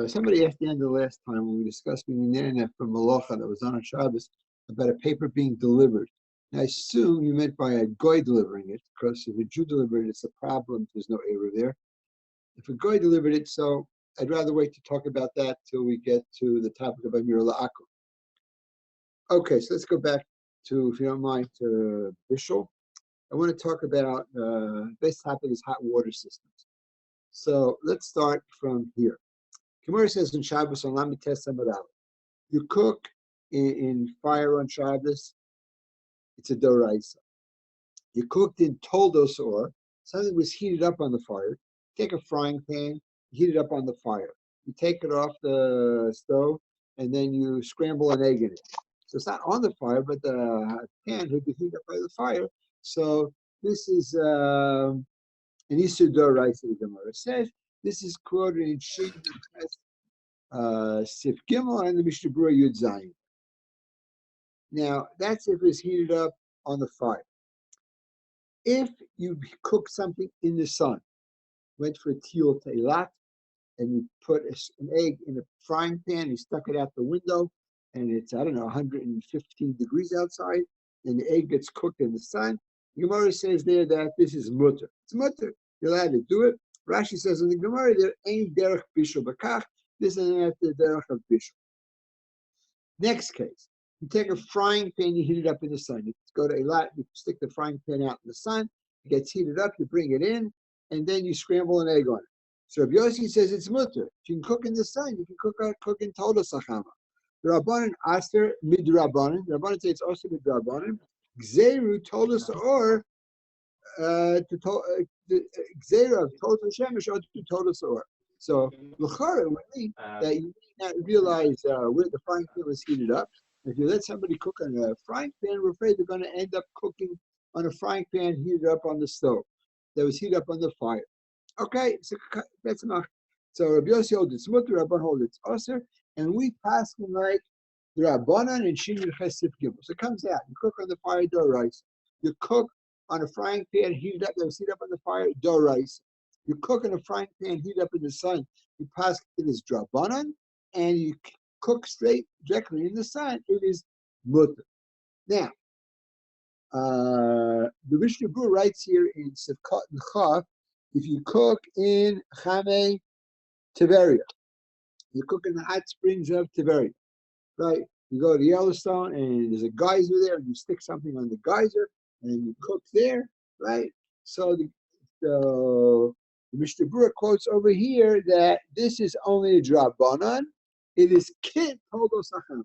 Somebody asked the end of the last time when we discussed being the internet from Malacha that was on Shabbos about a paper being delivered. And I assume you meant by a goy delivering it, because if a Jew delivered it, it's a problem. There's no error there. If a goy delivered it, so I'd rather wait to talk about that till we get to the topic of Amir La'akum. Okay, so let's go back to, if you don't mind, to Bishul. I want to talk about this topic is hot water systems. So let's start from here. Gemara says in Shabbos on Lamites Samarav, you cook in fire on Shabbos, it's a doraisa. You cooked in toldos or something was heated up on the fire. Take a frying pan, heat it up on the fire. You take it off the stove, and then you scramble an egg in it. So it's not on the fire, but the pan would be heated up by the fire. So this is an Isur doraisa. The Gemara says this is quoted in Shiur Sif Gimel and the Mishnah Berurah Yud Zayin. Now, that's if it's heated up on the fire. If you cook something in the sun, went for a tiul teilat, and you put an egg in a frying pan, you stuck it out the window, and it's, I don't know, 115 degrees outside, and the egg gets cooked in the sun, Gemara says there that this is mutter. It's mutter. You're allowed to do it. Rashi says in the Gemara, there ain't derech bishul bakach. This is not the derech of bishul. Next case, you take a frying pan, you heat it up in the sun. You go to Eilat, you stick the frying pan out in the sun, it gets heated up, you bring it in, and then you scramble an egg on it. So Rabbi Yossi says it's mutter. If you can cook in the sun, you can cook in total sachama. The Rabbanan aster midrabanan. The Rabbanan say it's also midrabanan. Gzeru total or gzeru of total shemesh or to total or. So l'chara would mean that you may not realize where the frying pan was heated up. If you let somebody cook on a frying pan, we're afraid they're going to end up cooking on a frying pan heated up on the stove that was heated up on the fire. Okay, so that's enough. So Rabbi Yossi holds it's mutter, Rabban holds it's aser, and we pass him like the Rabbanan and Shiur Chesif Gimel. So it comes out. You cook on the fire, doraisa. You cook on a frying pan heated up that was heated up on the fire, doraisa. You cook in a frying pan heated up in the sun. You pass it as drabanan, and you cook straight directly in the sun. It is mutter. Now, the Mishnah Berurah writes here in Sivkot and Chav, if you cook in Chame Tiberia, you cook in the hot springs of Tiberia, right? You go to Yellowstone and there's a geyser there, and you stick something on the geyser and you cook there, right? So the Mishnah Berurah quotes over here that this is only a drabanan. It is kit toldos achama.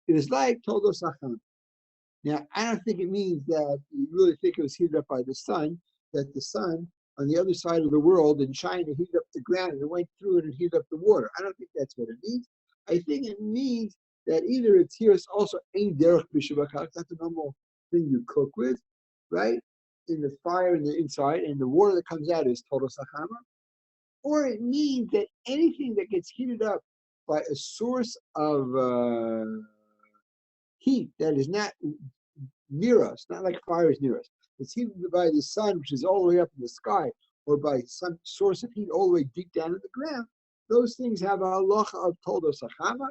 It is like toldos achama. Now, I don't think it means that you really think it was heated up by the sun, that the sun on the other side of the world in China heated up the ground and it went through it and heated up the water. I don't think that's what it means. I think it means that either it's here, it's also ain't derech bishul bakach. That's a normal thing you cook with, right? In the fire in the inside, and the water that comes out is total sachama. Or it means that anything that gets heated up by a source of heat that is not near us, not like fire is near us. It's heated by the sun, which is all the way up in the sky, or by some source of heat all the way deep down in the ground. Those things have a halacha of toldos achama.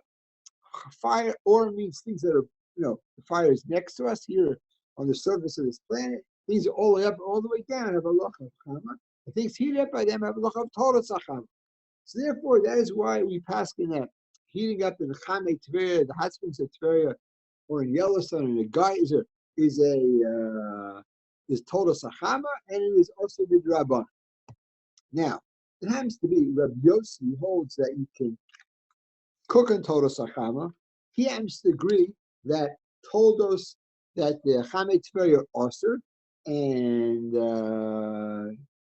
Fire, or means things that are, the fire is next to us here on the surface of this planet. Things are all the way up, all the way down have a halacha of chama. The things heated up by them have a halacha of toldos achama. So therefore, that is why we pass in that heating up in the Chame Tveria, the hot springs of Tveria, or in Yellowstone, and the geyser is total sachama, and it is also the draban. Now, it happens to be Rabbi Yossi holds that you can cook on total sachama. He happens to agree that toldos that the Chame Tveria are aser, and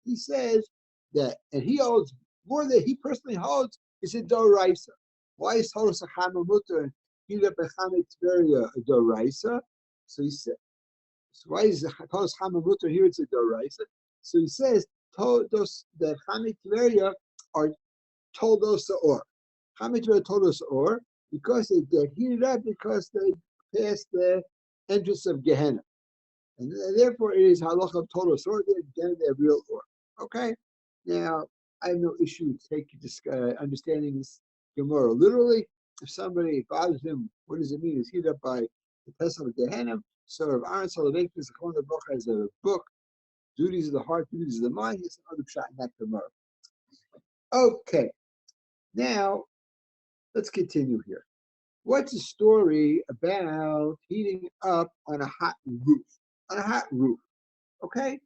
he says that, and he holds more than he personally holds is a doraisa. Why is total sachama mutter and heat up a Chame Tveria a doraisa? So he said, so why is total sachama mutter here? It's a doraisa. So he says todos the Chame Tveria are toldos or Chame Tveria toldos or because they get heated up because they pass the entrance of Gehenna, and therefore it is halacha of toldos or they're real or. Okay, now I have no issue understanding this Gemara. Literally, if somebody bothers him, what does it mean? Is heated up by the pesach of Gehenna? So Rav Aaron Soloveitchik has a book, Duties of the Heart, Duties of the Mind. It's another shot in that Gemara. Okay, now let's continue here. What's the story about heating up on a hot roof? On a hot roof, okay?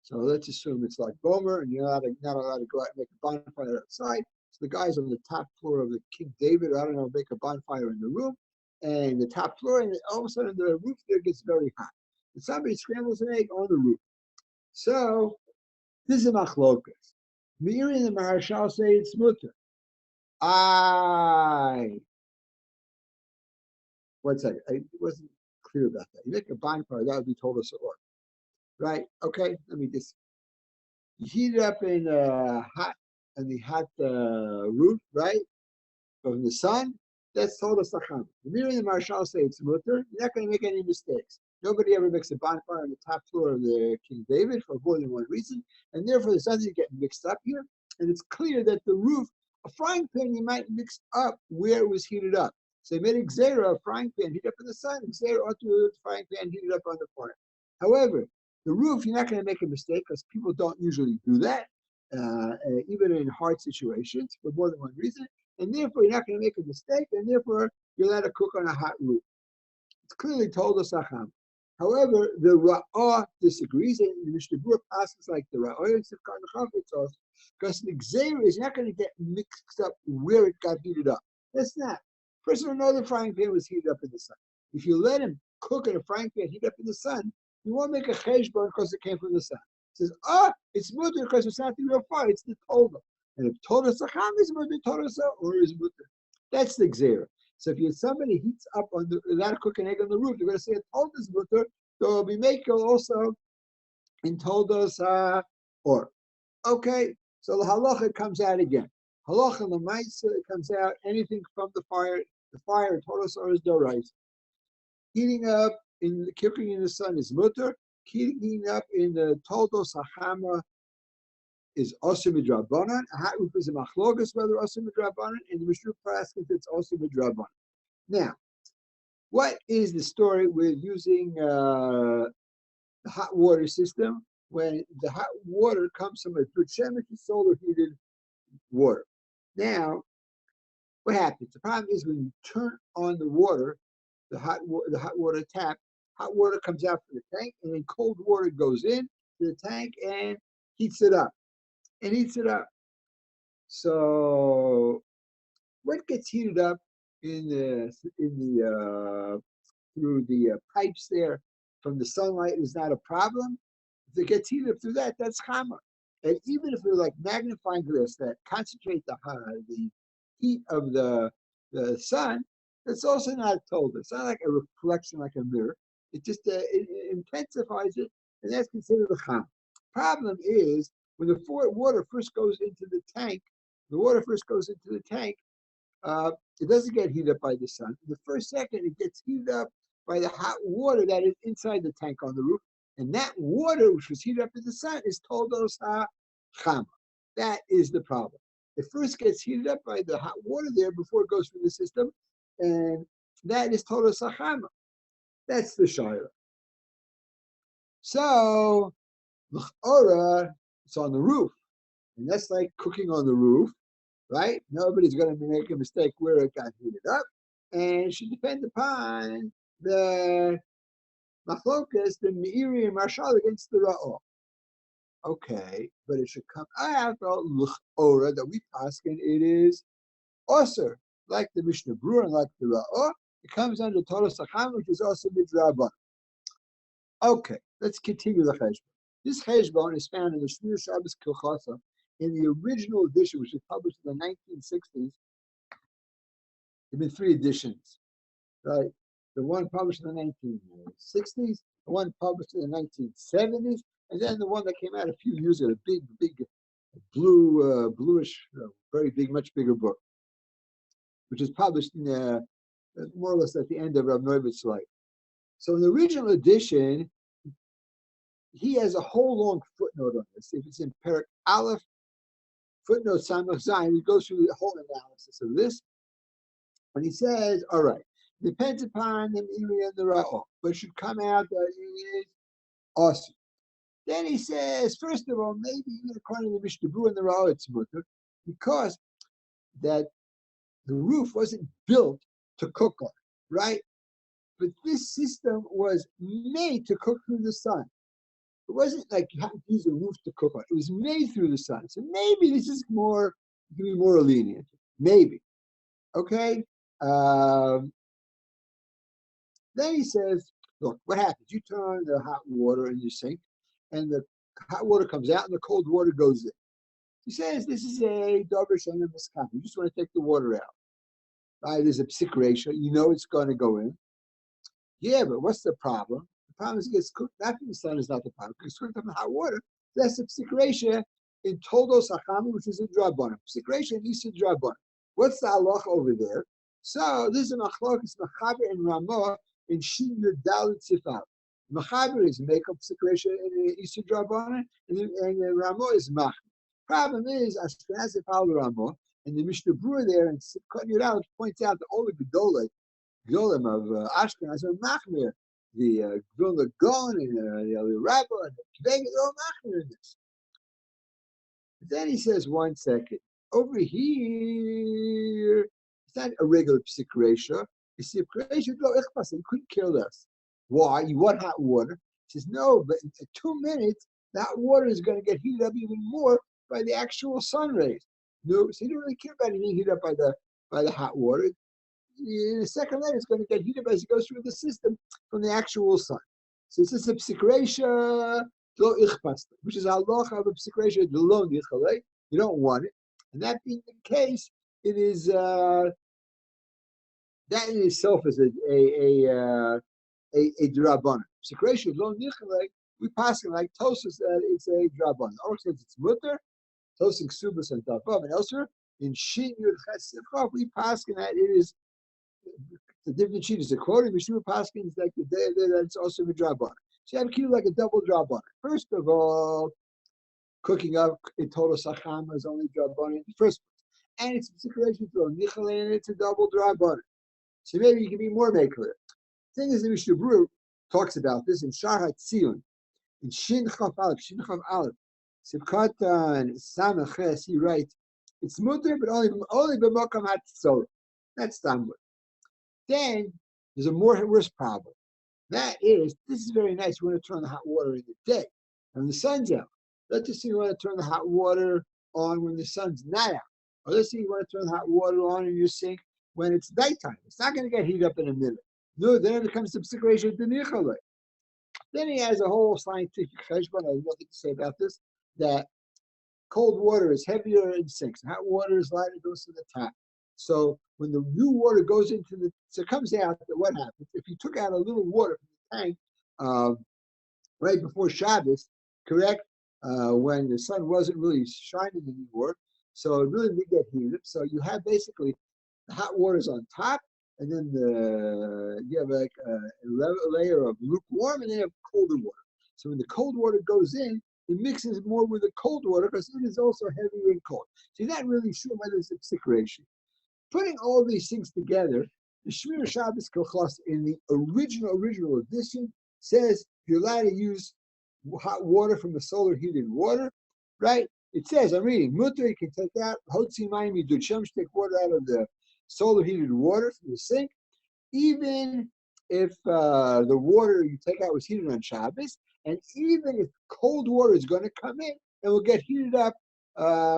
So let's assume it's like Gomer, and you're not allowed to go out and make a bonfire outside. So the guys on the top floor of the King David, I don't know, make a bonfire in the room, and the top floor, and all of a sudden the roof there gets very hot. And somebody scrambles an egg on the roof. So this is a machlokas. Meiri and the Maharshal say it's mutter. One second, I wasn't clear about that. You make a bonfire, that would be told us a lot. Right? Okay, let me just heat it up in the hot roof, right? From the sun. That's told us Lacham. The Mir and the Marshal say it's mutter. You're not going to make any mistakes. Nobody ever makes a bonfire on the top floor of the King David for more than one reason, and therefore there's nothing getting mixed up here. And it's clear that the roof, a frying pan, you might mix up where it was heated up. So they made a gzera, a frying pan heated up in the sun, gzera ought to a frying pan heated up on the fire. However, the roof, you're not going to make a mistake because people don't usually do that, even in hard situations for more than one reason. And therefore, you're not going to make a mistake, and therefore, you're allowed to cook on a hot roof. It's clearly told us Acham. However, the Ra'ah disagrees, and the Mishnah Berurah passes like the Ra'ah because the Gzeira is not going to get mixed up where it got heated up. That's not. First of all, know the frying pan was heated up in the sun. If you let him cook in a frying pan heated up in the sun, you won't make a cheshbon because it came from the sun. It says, it's mutter because it's not the real fire, it's the Tova. And if Torah Sacham is mutter, Torah or is mutter. That's the Gzeira. So if somebody heats up on the, without cooking egg on the roof, they're going to say it told us mutter. There will be makel also in told us or. Okay, so the halacha comes out again. Halacha l'maisa comes out anything from the fire told us or is dorais. Heating up in cooking in the sun is mutter. Heating up in the toldos hachama is also midrabanan. A hot roof is a machlokas whether also midrabanan, and the Mishnah Praskins it's also midrabanan. Now, what is the story with using the hot water system when the hot water comes from a Shemesh solar heated water? Now, what happens? The problem is when you turn on the water, the hot water tap, hot water comes out from the tank, and then cold water goes in to the tank and heats it up. So what gets heated up in the through the pipes there from the sunlight is not a problem. If it gets heated up through that, that's chama. And even if they're like magnifying glass that concentrate the heat of the sun, that's also not told. It's not like a reflection like a mirror. It just it intensifies it, and that's considered a chama. Problem is when the water first goes into the tank. It doesn't get heated up by the sun. The first second, it gets heated up by the hot water that is inside the tank on the roof. And that water, which was heated up in the sun, is toldos ha-chama. That is the problem. It first gets heated up by the hot water there before it goes through the system. And that is toldos ha-chama. That's the Shiur. So, l'chora, it's on the roof. And that's like cooking on the roof. Right? Nobody's going to make a mistake where it got heated up, and it should depend upon the machlokas, the meiri and marshal against the ra'ah. Okay, but it should come out l'chora that we paskin it is osir, like the Mishnah Berurah and like the ra'ah. It comes under Torah Sacham, which is also midrabanan. Okay, let's continue the cheshbon. This cheshbon is found in the Shiur Shabbos Kilchasa. In the original edition, which was published in the 1960s, there have been three editions, right? The one published in the 1960s, the one published in the 1970s, and then the one that came out a few years ago, a big bluish, very big, much bigger book, which is published in more or less at the end of Rav Noivitz's life. So in the original edition, he has a whole long footnote on this. If it's in Perek Aleph, footnote Samach Zayin, he goes through the whole analysis of this, and he says, all right, depends upon the area and the Ra'ah, but it should come out that it is awesome. Then he says, first of all, maybe even according to the Mishnah and the Ra'ah, it's mutter, because that the roof wasn't built to cook on, right? But this system was made to cook through the sun. It wasn't like you had to use a roof to cook on. It was made through the sun. So maybe this is more, it can be more lenient. Maybe. Okay? Then he says, look, what happens? You turn the hot water in your sink, and the hot water comes out, and the cold water goes in. He says, this is a davar she'eino miskabel. You just want to take the water out. Right? There's a psik ratio. You know it's going to go in. Yeah, but what's the problem? The problem is it gets cooked. Not from the sun is not the problem. It's cooked up in hot water. That's the psik ratio in Toldos Hachama, which is a drabbanan. Psik ratio in Issa drabbanan. What's the halacha over there? So this is a machlokes Mechaber and Ramah in Shiur Dalit Sifal. Mechaber is makeup psik ratio in Issa drabbanan, and Ramah is mach. Problem is Ashkenaz Sifal Ramah, and the Mishnah Brewer there and cutting it out points out that all the Gedolim of Ashkenaz are machmir. The Vilna Gaon and the Rabbi and the Kvega, they're all machmir in this. Then he says, 1 second. Over here, it's not a regular psik ratio. It's psik ratio, you couldn't care less. Why? You want hot water? He says, no, but in 2 minutes, that water is going to get heated up even more by the actual sun rays. No, so you don't really care about it being heated up by the hot water. In a second later, it's going to get heated as it goes through the system from the actual sun. So it's just a psik ratio, which is halacha of a psik ratio, you don't want it. And that being the case, it is that in itself is a drabbanan. Psik ratio, we pass it like Tosus that it's a drabbanan. Or says it's mutter, Tosing subas and Davav, and elsewhere in Shiur Chesivcha, we pass that it is. The different sheet is a quote, and Bishul Paskin is like the day that's also a drabbanan. So you have to like a double drabbanan. First of all, cooking up in total sachama is only drabbanan in the first place. And it's a situation to nichal and it's a double drabbanan. So maybe you can be more clear. The thing is, the Mishnah Brewer talks about this in Shar HaTzion, in Shin Chav Aleph, Sivkatan Samaches, he writes, it's mutter, but only b'mokam hatzorah. That's Talmud. Then there's a worse problem. That is, this is very nice. You want to turn the hot water in the day when the sun's out. Let's just say you want to turn the hot water on when the sun's not out. Or let's say you want to turn the hot water on in your sink when it's nighttime. It's not going to get heated up in a minute. No, then it comes to psik ratio d'nichale. Then he has a whole scientific cheshbon. I have nothing to say about this. That cold water is heavier in sinks. Hot water is lighter, goes to the top. So when the new water goes into so it comes out, what happens? If you took out a little water from the tank right before Shabbos, correct? When the sun wasn't really shining anymore, so it really did get heated. So you have basically the hot water is on top, and then you have like a layer of lukewarm, and then you have colder water. So when the cold water goes in, it mixes more with the cold water because it is also heavier and cold. So you're not really sure whether it's a psik ratio. Putting all these things together, the Shmir Shabbos Hilchos in the original edition says you're allowed to use hot water from the solar heated water, right? It says, I'm reading, mutter, you can take out, hotzi mayim yidud shemsh, take water out of the solar heated water from the sink, even if the water you take out was heated on Shabbos, and even if cold water is going to come in, it will get heated up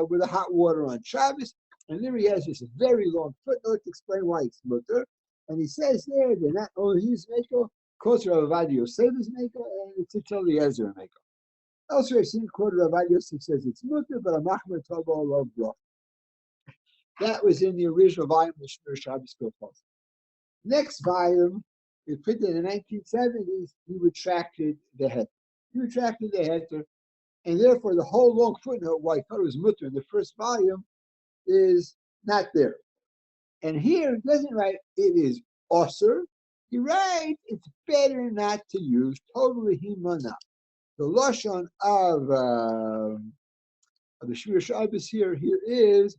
with the hot water on Shabbos. And there he has this very long footnote to explain why it's mutter. And he says there, they're not only his Meko, quotes Rav Yosef's Meko, and it's Tzitzel Eliezer Meko. Elsewhere, I've seen quoted Rav Yosef says it's mutter, but a machmer tobo love brach. That was in the original volume of the Shmir Shabbos Hilchos. Next volume, it printed in the 1970s, he retracted the heter. And therefore the whole long footnote, why I thought it was mutter in the first volume, is not there. And here it doesn't write it is osir. He writes it's better not to use totally himana. The lashon of the Shiur Shabbos here is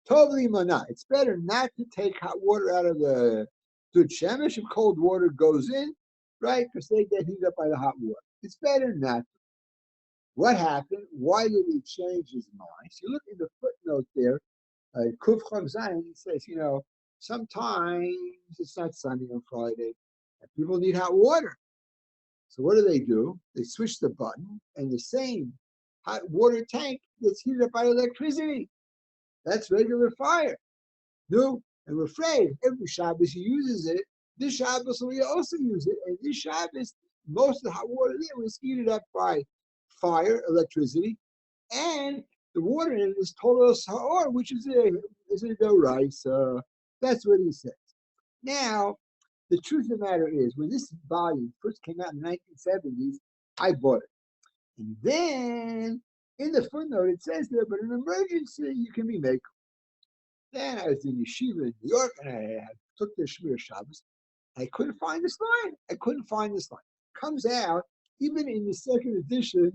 totally mana. It's better not to take hot water out of the Dud Shemesh if cold water goes in, right? Because they get heated up by the hot water. It's better not. What happened? Why did he change his mind? So you look in the footnote there, Kuf Chav Zayin, it says, sometimes it's not sunny on Friday, and people need hot water. So what do? They switch the button, and the same hot water tank gets heated up by electricity. That's regular fire. No, and we're afraid every Shabbos he uses it. This Shabbos we also use it, and this Shabbos most of the hot water there was heated up by fire, electricity, and the water in it is total sahor, which is a doraisa. That's what he says. Now, the truth of the matter is, when this volume first came out in the 1970s, I bought it. And then in the footnote it says there, but in an emergency you can be maker. Then I was in yeshiva in New York, and I took the Shmir Shabbos. I couldn't find this line. Comes out, even in the second edition,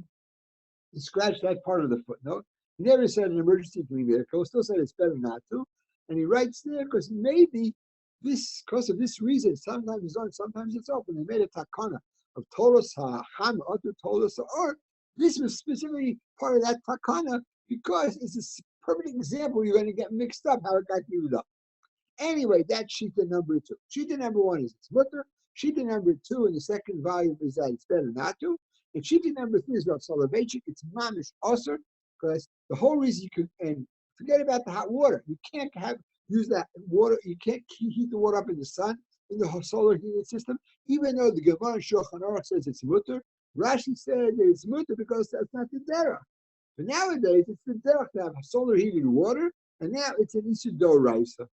he scratched that part of the footnote. He never said an emergency can be miracle. Still said it's better not to. And he writes there because maybe because of this reason, sometimes it's on, sometimes it's open. They made a takana of Tolos HaHam, other Tolos or this was specifically part of that takana because it's a perfect example. You're going to get mixed up how it got used up. Anyway, that's Shita number 2. Shita number 1 is it's mutter. Shita number 2 in the second volume is that it's better not to. And Shita number 3 is Rav Soloveitchik. It's mamish osir because the whole reason you could, and forget about the hot water. You can't use that water. You can't heat the water up in the sun in the solar heating system. Even though the Gemara Shulchan Aruch says it's mutter, Rashi said that it's mutter because that's not the derech. But nowadays it's the derech to have solar heated water, and now it's an issur doraisa.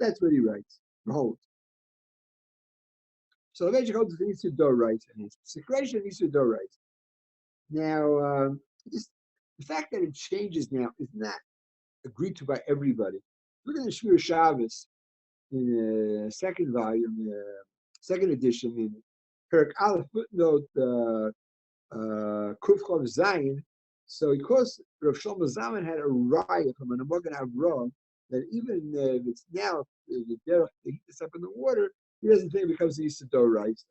That's what he writes. Behold. So eventually holds the issur doraisa, and his secretion issur doraisa. Now, the fact that it changes now is not agreed to by everybody. Look at the Shiur Shabbos in the second volume, second edition, in Perek Aleph footnote Kuf Chav Zayin. So because Rav Shlomo Zalman had a raya from an Amogan Avram that even if it's now the derech to heat this up in the water, he doesn't think it becomes the issur doraisa.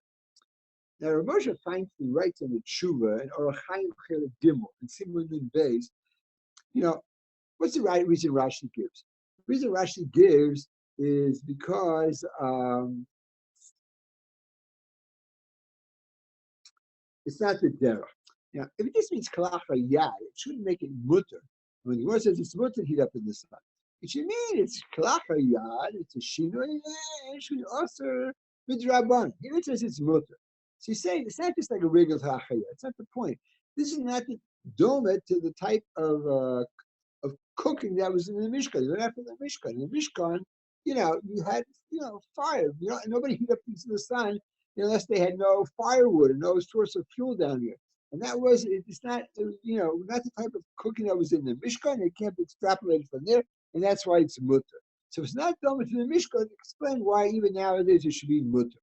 Now Rav Moshe Feinstein writes in the Tshuva and Orach Chaim Chelik Gimel and Simun Nun Beis, what's the right reason Rashi gives? The reason Rashi gives is because it's not the derech. Now, if it just means kalach yad, it shouldn't make it mutter. When the word says it's mutter, heat up in the sun. It should mean it's kalach yad, it's a shinoi, it should also midraban. Here it says it's mutter. So he's saying it's not just like a regular hachaya. It's not the point. This is not the domet to the type of cooking that was in the Mishkan. You're not from the Mishkan. In the Mishkan, you had, fire. Nobody heat up things in the sun unless they had no firewood and no source of fuel down here. And it's not, not the type of cooking that was in the Mishkan. It can't be extrapolated from there, and that's why it's mutter. So it's not done to the Mishkan. Explain why even nowadays it should be mutter.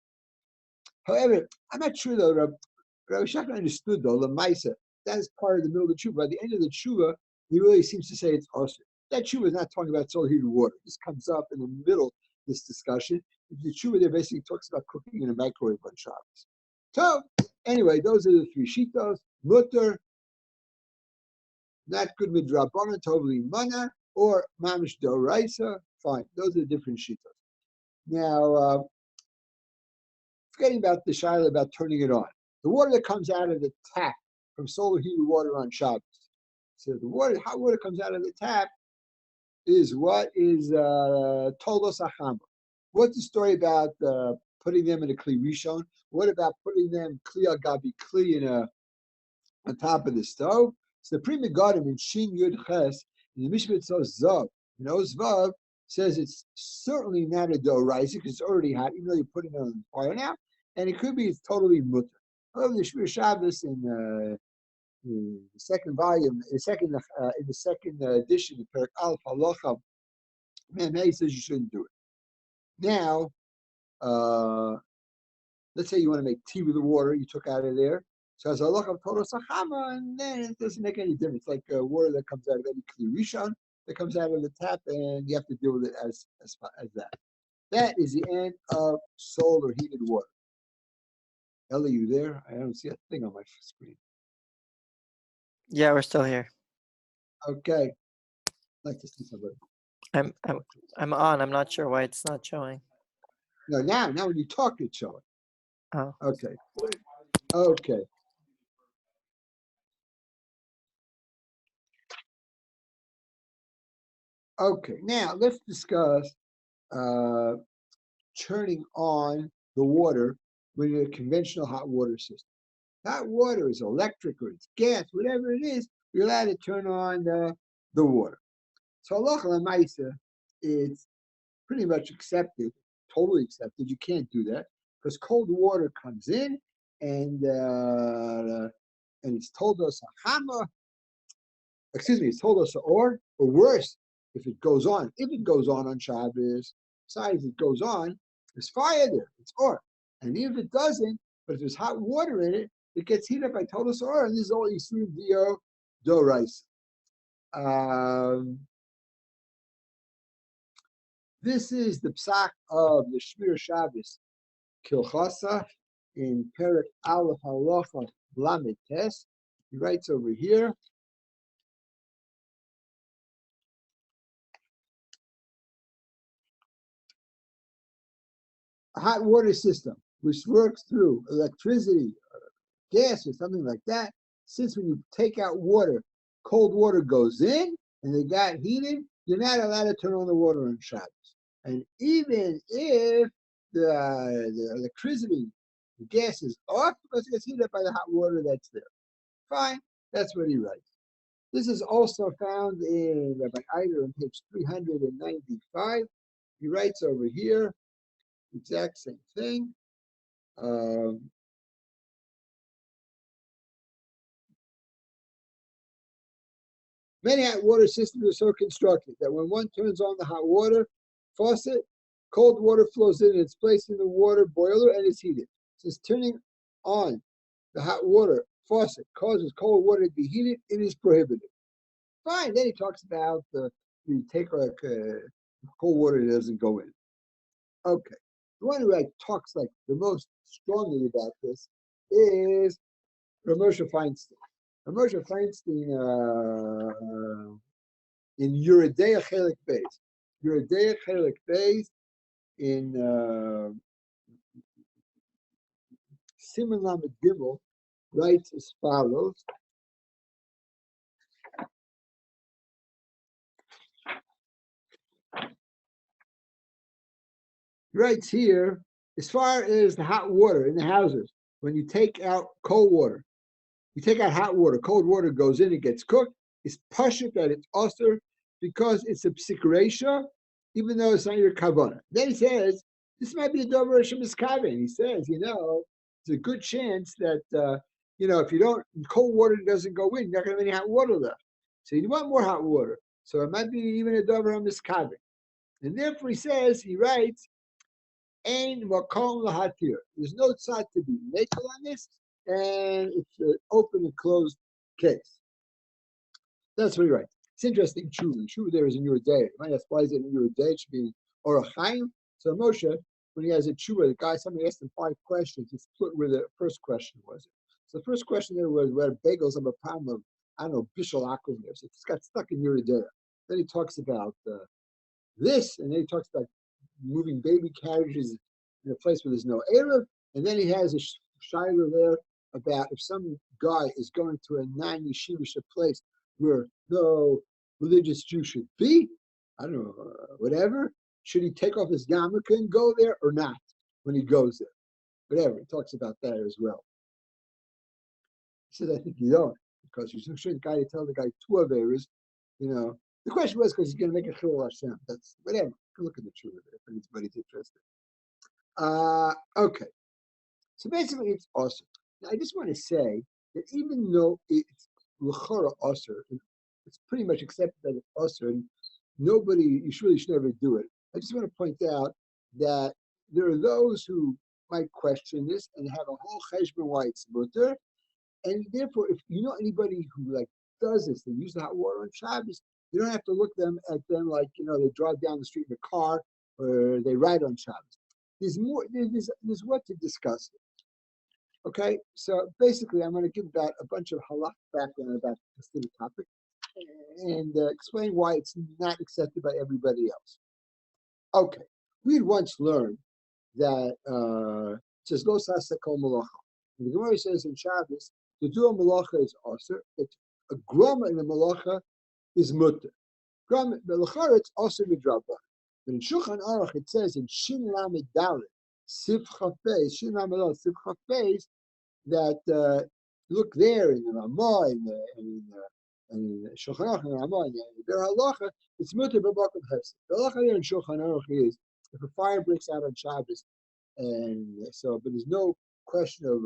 However, I'm not sure though. Rabbi Shachar understood though the Maisa. That is part of the middle of the tshuva. By the end of the tshuva, he really seems to say it's also. That tshuva is not talking about solar heated water. This comes up in the middle of this discussion. The tshuva there basically talks about cooking in a microwave on Shabbos. So, anyway, those are the 3 shitos. Mutter, not good midrabanan, totally mana, or mamish doraisa. Fine, those are the different shitos. Now, forgetting about the shaila about turning it on. The water that comes out of the tap from solar heated water on Shabbos. So the hot water comes out of the tap is what is tolos achama. What's the story about putting them in a kli rishon? What about putting them kli agabi kli on top of the stove? So the Pri Megadim in Shin Yud Ches in the Mishpat Zav, Vav says it's certainly not a doraisa because it's already hot, even though you're putting it on the fire now, and it could be it's totally mutter. However, the Shiur Shabbos in the second volume, in the second edition of Perek Aleph Halacha, he says you shouldn't do it. Now, let's say you want to make tea with the water you took out of there. So as a look of total sachama, and then it doesn't make any difference. Like water that comes out of any kli rishon that comes out of the tap, and you have to deal with it as that. That is the end of solar heated water. Ellie, you there? I don't see a thing on my screen. Yeah, we're still here. Okay. I'd like to see somebody. I'm on. I'm not sure why it's not showing. No, now when you talk, it's showing. Oh. Okay. Okay. Okay. Now let's discuss turning on the water when you're in a conventional hot water system. Hot water is electric or it's gas, whatever it is, you're allowed to turn on the water. So halacha l'maisa, it's pretty much accepted, totally accepted. You can't do that because cold water comes in and it's told us a hama. Excuse me, it's told us a or worse, if it goes on. If it goes on Shabbos, besides it goes on, there's fire there. It's or. And even if it doesn't, but if there's hot water in it, it gets heated up by total or, and this is all Yisur Dio Dorais. This is the psak of the Shmir Shabbos Kilchasa in Perek Aleph Halacha Lamed Tes. He writes over here. A hot water system which works through electricity, gas, or something like that. Since when you take out water, cold water goes in and it got heated, you're not allowed to turn on the water on Shabbos. And even if the electricity, the gas is off because it gets heated up by the hot water that's there. Fine, that's what he writes. This is also found in Rabbi Eider on page 395. He writes over here, exact same thing. Many hot water systems are so constructed that when one turns on the hot water faucet, cold water flows in and it's placed in the water boiler and is heated. Since turning on the hot water faucet causes cold water to be heated, it is prohibited. Fine. Then he talks about you take like cold water that doesn't go in. Okay. The one who talks like the most strongly about this is Moshe Feinstein. Moshe Feinstein in Yeridei Chelik Beis. Yeridei Chelik Beis in Siman Lamed Gimel writes as follows. He writes here, as far as the hot water in the houses, when you take out cold water, you take out hot water, cold water goes in, it gets cooked, it's pashut that it's usher because it's a psikaresha, even though it's not your kavanah. Then he says, this might be a dover Hashem Kavan. He says, it's a good chance that, if you don't, cold water doesn't go in, you're not going to have any hot water left. So you want more hot water. So it might be even a dover Hashem Kavan. And therefore he writes, Ein makom lahatir. There's no tzad to be makel on this, and it's an open and closed case. That's what he writes. It's interesting. Tshuva there is in your day. You might ask, why is it in your day? It should be Orach Chaim. So Moshe, when he has a tshuva, somebody asked him 5 questions. He split where the first question was. So the first question there was where bagels have a problem of, Bishul Akum there. So it's got stuck in your day. Then he talks about this, and then he talks about moving baby carriages in a place where there's no Erev, and then he has a shiur there about if some guy is going to a non-yeshivish place where no religious Jew should be, I don't know, whatever, should he take off his yarmulke and go there or not when he goes there? Whatever, he talks about that as well. He says, I think you don't, because you shouldn't guy to tell the guy 2 averas, The question was because he's going to make a chilul Hashem. That's whatever. You can look at the truth if anybody's interested. Okay. So basically, it's awesome. Now, I just want to say that even though it's l'chara aser, it's pretty much accepted that it's aser, and you really should never do it. I just want to point out that there are those who might question this and have a whole cheshbon why it's mutter, And therefore, if you know anybody who like does this, they use the hot water on Shabbos, you don't have to look at them like they drive down the street in a car or they ride on Shabbos. There's more. There's what to discuss. Okay, so basically, I'm going to give about a bunch of halach background about this little topic and explain why it's not accepted by everybody else. Okay, we had once learned that it says lo sasa kol malacha. The Gemara says in Shabbos, to do a malacha is aser. A grama in a malacha is mutter. Grama melachar it's aser midrabban. But in Shulchan Aruch it says in Shin Lamed Dalet Sif Chafez Shin Lamed Dalet Sif Chafez that look there in the Ramah and Shulchan Aruch and Ramah and their halacha it's mutter b'makom hefsek. The halacha there in Shulchan Aruch is if a fire breaks out on Shabbos and so, but there's no question of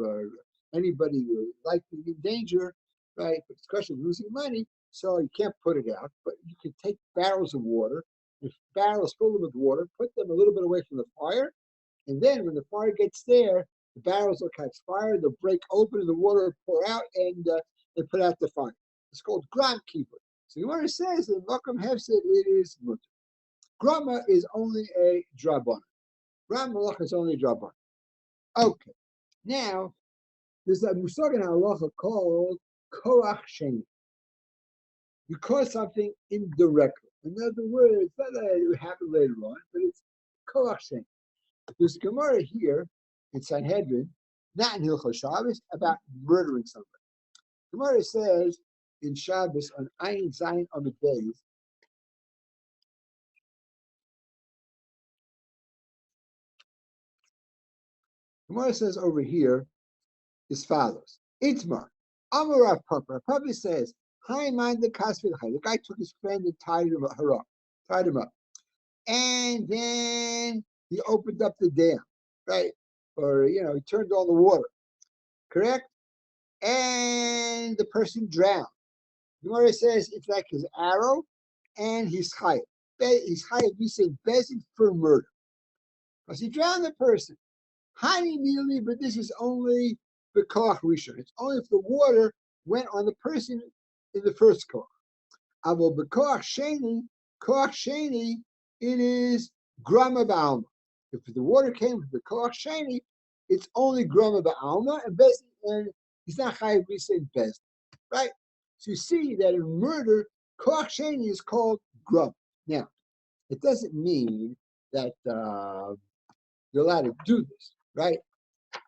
anybody likely in danger, right? But it's a question of losing money, so you can't put it out. But you can take barrels of water, if barrels fill them with water, put them a little bit away from the fire, and then when the fire gets there, the barrels will catch fire, they'll break open, and the water will pour out, and they put out the fire. It's called gram keeper. So the Gemara says that Makam Hefset it is mutter. Grama is only a drabon. Ram Malach is only Rabbi. Okay. Now, there's a musag in halacha called koach sheni. You call something indirectly. In other words, not that it would happen later on, but it's koach sheni. There's a Gemara here in Sanhedrin, not in Hilchos Shabbos, about murdering somebody. Gemara says in Shabbos on Ayin Zayin Amid Beis, Gemara says over here as follows. Itmar, Amar Papa. Papa says, "Hi, mind the kasvil The guy took his friend and tied him up, and then he opened up the dam, right? Or he turned on the water, correct? And the person drowned. The Gemara says it's like his arrow, and he's chayav. He's chayav. We say bezin for murder because he drowned the person. Honey immediately, but this is only the koach rishon. It's only if the water went on the person in the first koach. Avo b'koach sheni, it is grama ba'alma. If the water came from the koach sheni, it's only grama ba'alma, and he's not chayav b'sein bezin, right? So you see that in murder, koach sheni is called grama. Now, it doesn't mean that you're allowed to do this, right?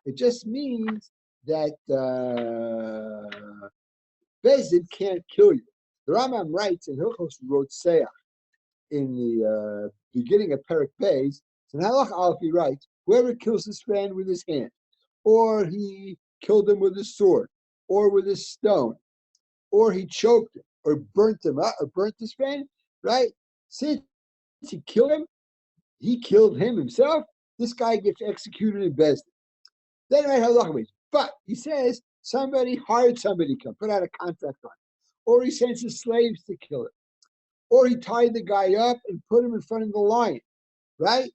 It just means that Bezin can't kill you. The Rambam writes in Hilchos wrote Seach in the beginning of Perek Beis. So in Halach Aleph he writes, whoever kills his friend with his hand, or he killed him with a sword, or with a stone, or he choked him, or burnt him up, or burnt his friend, right? Since he killed him, he killed him himself. This guy gets executed in Bezdin. Then right halacha means. But he says somebody hired somebody to come, put out a contract on it, or he sends his slaves to kill it, or he tied the guy up and put him in front of the lion, right?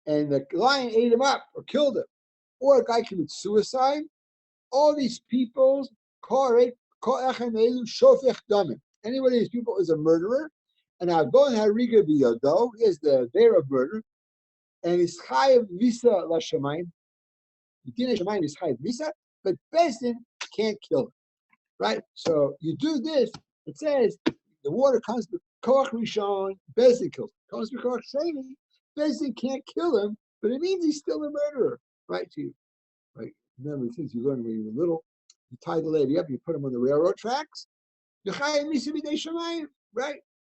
And the lion ate him up or killed him, or a guy commits suicide. All these people, any one of these people is a murderer, and Avon Hariga Biyado is the bear of murder, and is chayav visa lashamayim. Medina shamayim is chayav visa, but Bezdin can't kill him, right? So you do this. It says the water comes to koach rishon, Bezdin kills him. Comes to koach sheni, Bezdin can't kill him, but it means he's still a murderer, right? So you, right? Remember the things you learned when you were little. You tie the lady up, you put him on the railroad tracks. Right?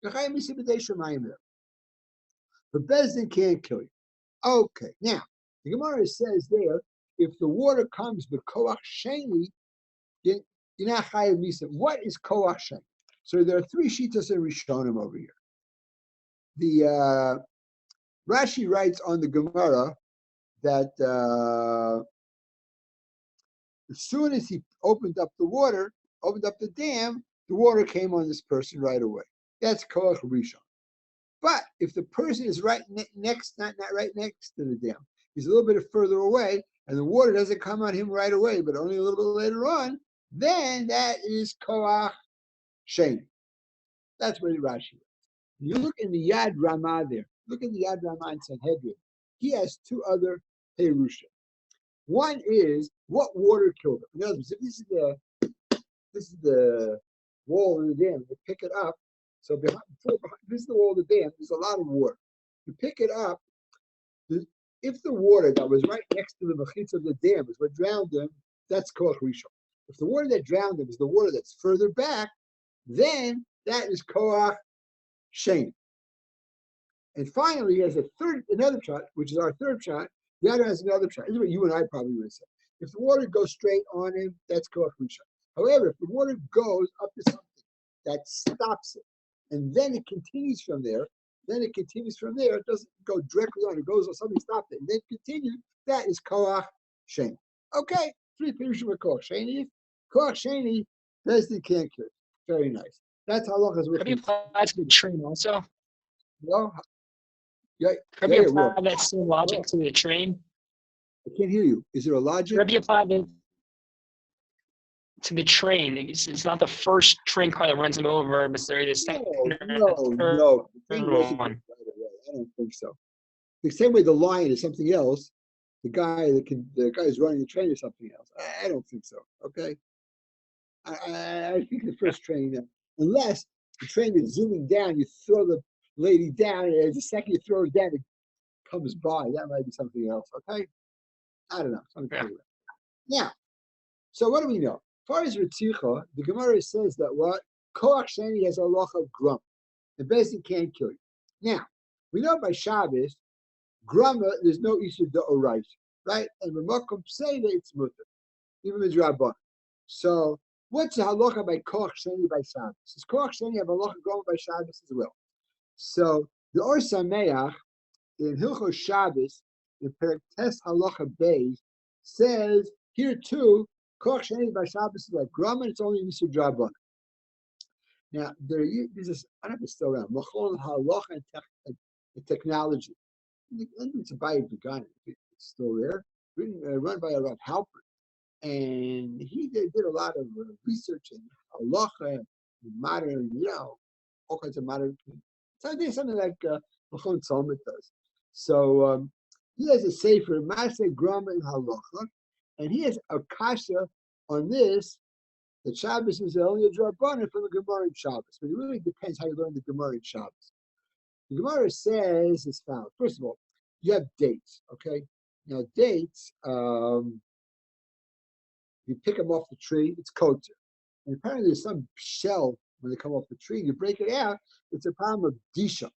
There. But Bezdin can't kill you. Okay, now the Gemara says there, if the water comes with koach sheni, you're not chayav misa. What is koach sheni? So there are three shitas in Rishonim over here. The Rashi writes on the Gemara that as soon as he opened up the dam, the water came on this person right away. That's koach rishon. But if the person is right next, not right next to the dam, he's a little bit further away, and the water doesn't come on him right away, but only a little bit later on, then that is koach sheni. That's what Rashi is. You look in the Yad Ramah there. Look at the Yad Ramah in Sanhedrin. He has two other Perusha. One is what water killed him. In other words, if this is the wall of the dam, you pick it up. So behind, this is the wall of the dam. There's a lot of water. You pick it up. If the water that was right next to the mechitz of the dam is what drowned him, that's koach rishon. If the water that drowned him is the water that's further back, then that is koach sheni. And finally, he has another shot, which is our third shot. The other has another shot. This is what you and I probably would have said. If the water goes straight on him, that's koach rishon. However, if the water goes up to something that stops it, and then it continues from there, it doesn't go directly on, it goes on, something stopped it, and then continue, that is koach sheni. Okay, three Pirushim of koach sheni. Koach sheni, Bezdin can't cure. Very nice. That's halachas with Could be applied to the train also. No? Yeah, Could yeah, be well, applied that same logic to the train. I can't hear you. Is there a logic? Could be applied to the train. It's not the first train car that runs him over, but the second No. The thing wasn't one. right away. I don't think so. The same way the lion is something else, the guy who's running the train is something else. I don't think so. Okay. I think the first train, unless the train is zooming down, you throw the lady down, and the second you throw her down, it comes by. That might be something else. Okay. I don't know. Yeah. Now, so what do we know? As far as Ritzicha, the Gemara says that what? Koach sheni has a loch of grum. The Bezdin can't kill you. Now, we know by Shabbos, grumma, there's no issue d'oraisa, right? And Ramakom say that it's mutter, even with Rabbi. So, what's the halacha by Koach sheni by Shabbos? Does Koach sheni have a loch of grumma by Shabbos as well? So, the Or Sameach in Hilchos Shabbos, in Perek Tes Halacha Beis, says here too, Koach sheni by Shabbos is like grumma, and it's only Yisur Drabban. Now, there's this, I don't know if it's still around, Machon Halacha and Technology. It's a Bayit Began, it's still there, run by a Rav Halpern. And he did a lot of research in halacha, modern, all kinds of modern. So I think something like Machon Tzalmud does. So he has a sefer, Maseh Grama in halacha, and he has a kasha on this. That Shabbos is only a drabbanan from the Gemara in Shabbos, but it really depends how you learn the Gemara in Shabbos. The Gemara says as follows. First of all, you have dates, okay? Now dates, you pick them off the tree, it's kosher. And apparently there's some shell when they come off the tree, you break it out, it's a problem of disha.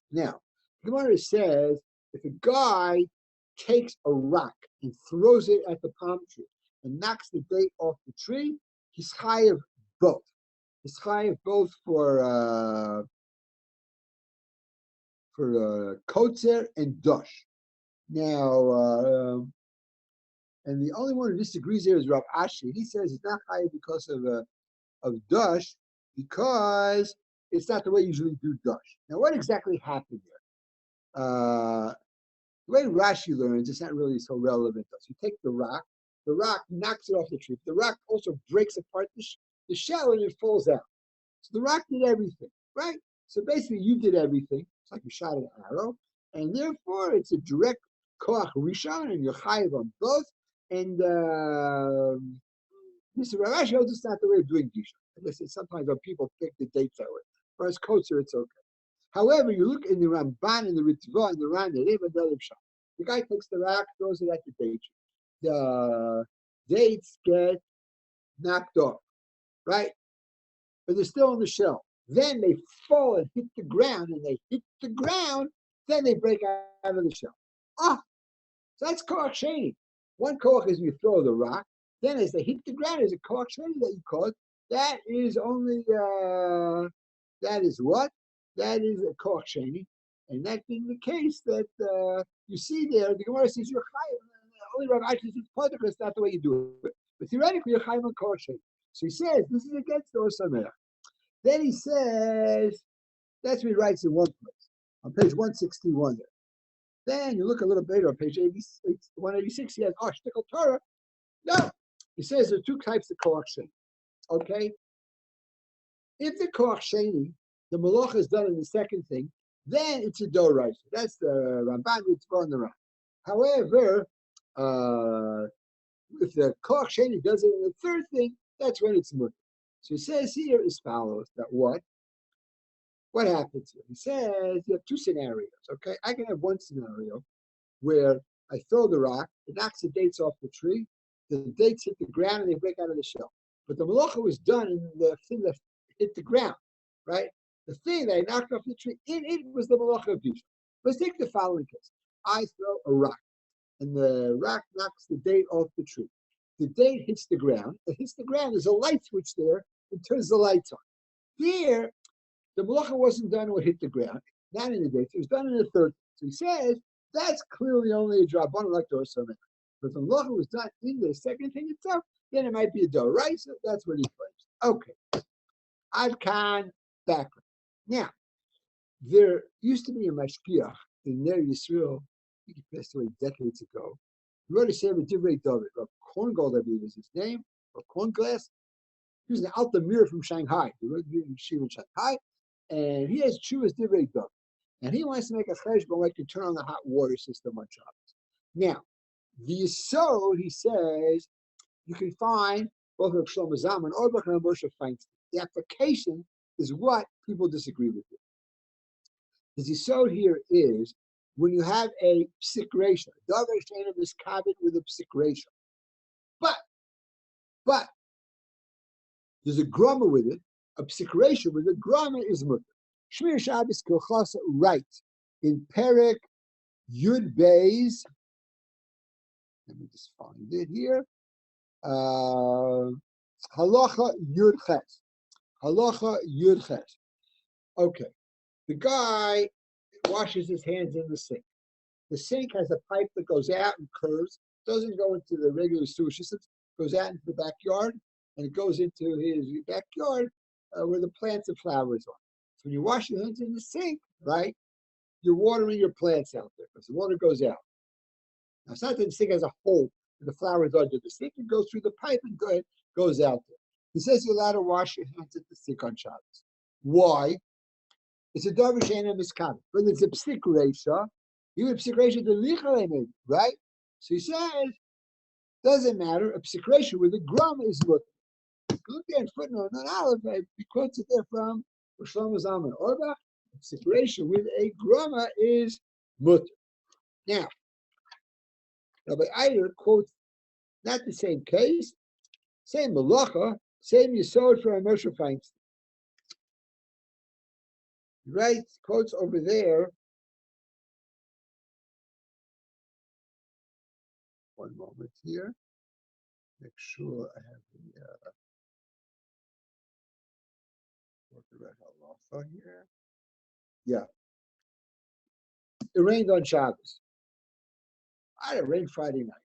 Now, the Gemara says if a guy takes a rock and throws it at the palm tree and knocks the date off the tree, he's chayav both. He's chayav both for kotzer and dosh. Now, and the only one who disagrees there is Rav Ashi. He says it's not chayav because of dosh, because it's not the way you usually do dosh. Now, what exactly happened there? The way Rashi learns, it's not really so relevant. So you take the rock knocks it off the tree. The rock also breaks apart the shell and it falls out. So the rock did everything, right? So basically you did everything. It's like you shot an arrow. And therefore it's a direct koach rishon and you're chayiv on both. And Mr. Rashi holds it's not the way of doing disha. I guess sometimes when people pick the dates that way. Whereas kosher, it's okay. However, you look in the Ramban and the Ritva and the Ran, they have another shot. The guy takes the rock, throws it at the date. The dates get knocked off, right? But they're still in the shell. Then they fall and hit the ground, then they break out of the shell. So that's koach sheni. One koach is you throw the rock, then as they hit the ground, there's a koach sheni that you caught. That is only, that is what? That is a koach sheni. And that being the case, that you see there, the Gemara says you're chayav. Only Rabbi actually says part because that's not the way you do it. But theoretically, you're chayav on koach sheni. So he says this is against the Or Sameach. Then he says that's what he writes in one place on page 161 there. Then you look a little bit on page 186. He has shtickle Torah. No, He says there are two types of koach sheni. Okay? If the koach sheni, the malacha is done in the second thing, then it's a doraisa. That's the Ramban Mitzvah and the Ram. However, if the koach sheni does it in the third thing, that's when it's mutter. So he says here as follows, that what? What happens here? He says you have two scenarios, okay? I can have one scenario where I throw the rock, it knocks the dates off the tree, the dates hit the ground and they break out of the shell. But the malacha was done in the thing that hit the ground, right? The thing that I knocked off the tree, it was the malacha of Bishul. Let's take the following case. I throw a rock, and the rock knocks the date off the tree. The date hits the ground. It hits the ground. There's a light switch there. It turns the lights on. Here, the malacha wasn't done when it hit the ground, not in the date. It was done in the third. So he says that's clearly only a drabanan like or something. But the malacha was done in the second thing itself, then it might be a doraisa. That's what he claims. Okay, Ad Kan background. Now, there used to be a mashgiach in Ner Yisrael. I think he passed away decades ago. He wrote a sefer Divrei David. Korngold, I believe, is his name, or Kornglass. He was an Alta Mir from Shanghai. He wrote in Shiur in Shanghai, and he has Chuvas Divrei David. And he wants to make a cheshbon like to turn on the hot water system on Shabbos. Now, the Yisod, he says, you can find both of Shlomo Zalman or Bachar Moshe Feinstein. The application is what people disagree with it. The Yisod here is when you have a psik ratio, davar she'eino miskabed with a psik ratio. But there's a grama with it, a psik ratio with a grama is mutter. Shmir Shabbos Kilchasa right in Perek Yud Beis. Let me just find it here. Halacha Yud Ches. Halacha Yud Ches. Okay. The guy washes his hands in the sink. The sink has a pipe that goes out and curves, doesn't go into the regular sewer system, goes out into the backyard, and it goes into his backyard where the plants and flowers are. So when you wash your hands in the sink, right, you're watering your plants out there because the water goes out. Now, it's not that the sink has a hole and the flowers are under the sink. It goes through the pipe and goes out there. He says you're allowed to wash your hands at the sink on Shabbos. Why? It's a davar she'eino miskabed. But it's a psik reisha. Even a psik reisha the licha, right? So he says, doesn't matter. A psik reisha with a grama is mutter. Look there in footnote, not Aleph. He quotes it there from Shlomo Zalman Auerbach. A psik reisha with a grama is mutter. Now, Rabbi Eider quotes not the same case, same malacha, same yisod for Moshe Feinstein. He writes, quotes over there. One moment here. Make sure I have the right halacha here. Yeah. It rained on Shabbos. It rained Friday night.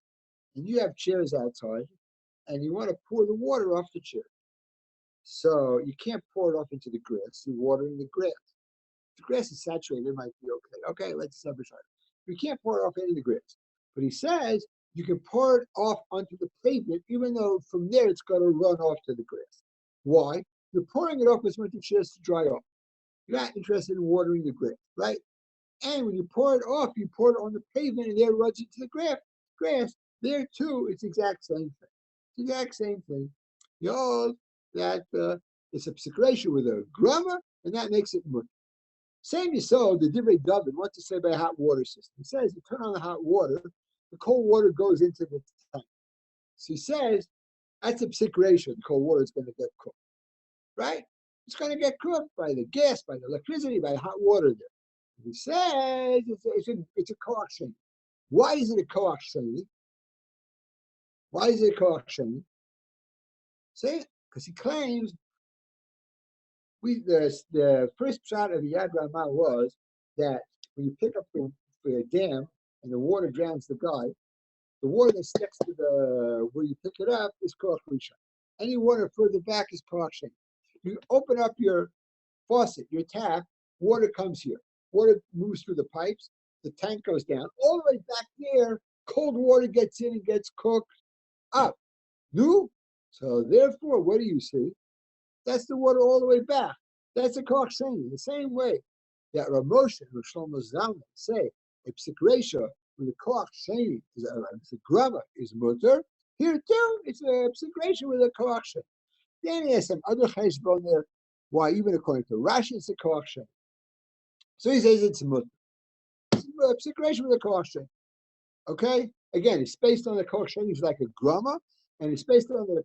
And you have chairs outside, and you want to pour the water off the chair. So you can't pour it off into the grass. You're watering the grass. If the grass is saturated, it might be okay. Okay, let's have a shot. You can't pour it off into the grass. But he says you can pour it off onto the pavement, even though from there it's going to run off to the grass. Why? You're pouring it off because you want the chairs to dry off. You're not interested in watering the grass, right? And when you pour it off, you pour it on the pavement, and there it runs into the grass. There too, it's the exact same thing. It's the exact same thing. You know that it's a psik reisha with a grama, and that makes it mutter. Same yisod, the Divrei David, what to say about a hot water system. He says you turn on the hot water, the cold water goes into the tank. So he says that's a psik reisha. The cold water is going to get cooked, right? It's going to get cooked by the gas, by the electricity, by the hot water there. He says it's a koach sheni. Why is it a koach sheni? Why is it a koach sheni? Say it, because he claims the first shot of the Yad Ramah was that when you pick up the dam and the water drowns the guy, the water that sticks to the where you pick it up is koach rishon. Any water further back is koach sheni. You open up your faucet, your tap, water comes here. Water moves through the pipes, the tank goes down. All the way back there, cold water gets in and gets cooked up. No. So therefore, what do you see? That's the water all the way back. That's a koach sheni. The same way that Rav Moshe and Rav Shlomo Zalman say a psik ratio with a koach sheni is a grama is mutter. Here too, it's a psik ratio with a koach sheni. Then he has some other cheshbon there. Why, even according to Rashi, it's a koach sheni. So he says it's mutter. It's a psik ratio with a koach sheni. Okay? Again, it's based on the koach sheni. It's like a grama, and it's based on the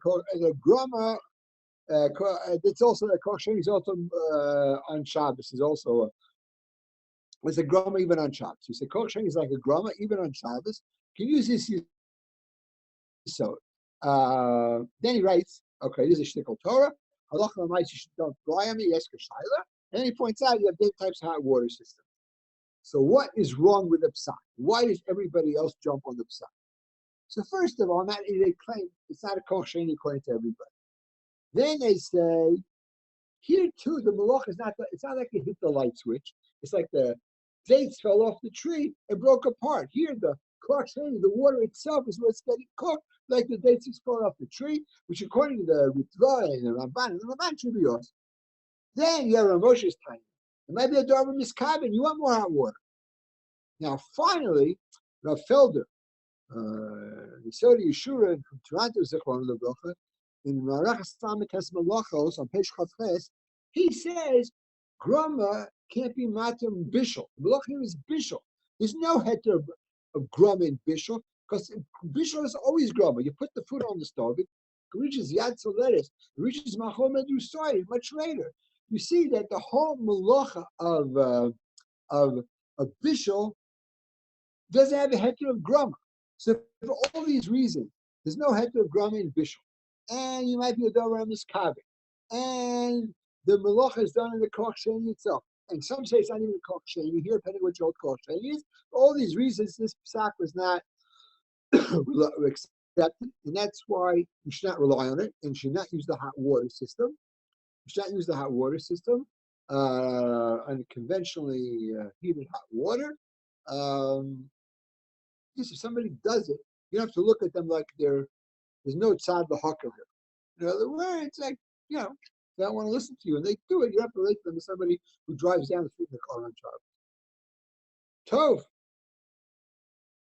grama. It's also a koach sheni. Is also on Shabbos. Is also it's a grama even on Shabbos. You say koach sheni is like a grama even on Shabbos. Can you use this? So then he writes, okay, this is shtickle Torah. Halacha l'maisa you don't fly on me. Yes, k'shayla. And then he points out you have different types of hot water systems. So what is wrong with the psak? Why does everybody else jump on the psak? So first of all, they claim it's not a koach sheni according to everybody. Then they say, here too, the malach is not. It's not like it hit the light switch. It's like the dates fell off the tree and broke apart. Here, the koach sheni, the water itself is what's getting cooked, like the dates is falling off the tree, which according to the Ritva and the Ramban should be yours. Then you have Rav Moshe's time. It might be a Darva Miskabin. You want more hot water. Now, finally, Rav Felder, the Sodi Yeshua from Toronto, Zichron Lebrocha, in Marachas Tamikas Malachos on page Chavches, he says grama can't be matam bishul. Malach here is bishul. There's no heter of grama in bishul because bishul is always grama. You put the food on the stove, it reaches yad soleres, it reaches machom edusai much later. You see that the whole malacha of bishul doesn't have a heter of grama. So for all these reasons, there's no heter of grama in bishul. And you might be a davar miskabel, and the malacha is done in the koach sheni itself. And some say it's not even a koach sheni. Here, depending what your koach sheni is, for all these reasons, this psak was not accepted, and that's why you should not rely on it, and should not use the hot water system. You should not use the hot water system, unconventionally heated hot water. Yes, if somebody does it, you don't have to look at them like there's no tzad b'hakam here. In other words, it's like, they don't want to listen to you, and they do it. You have to relate them to somebody who drives down the street in the car on Shabbos. Tov.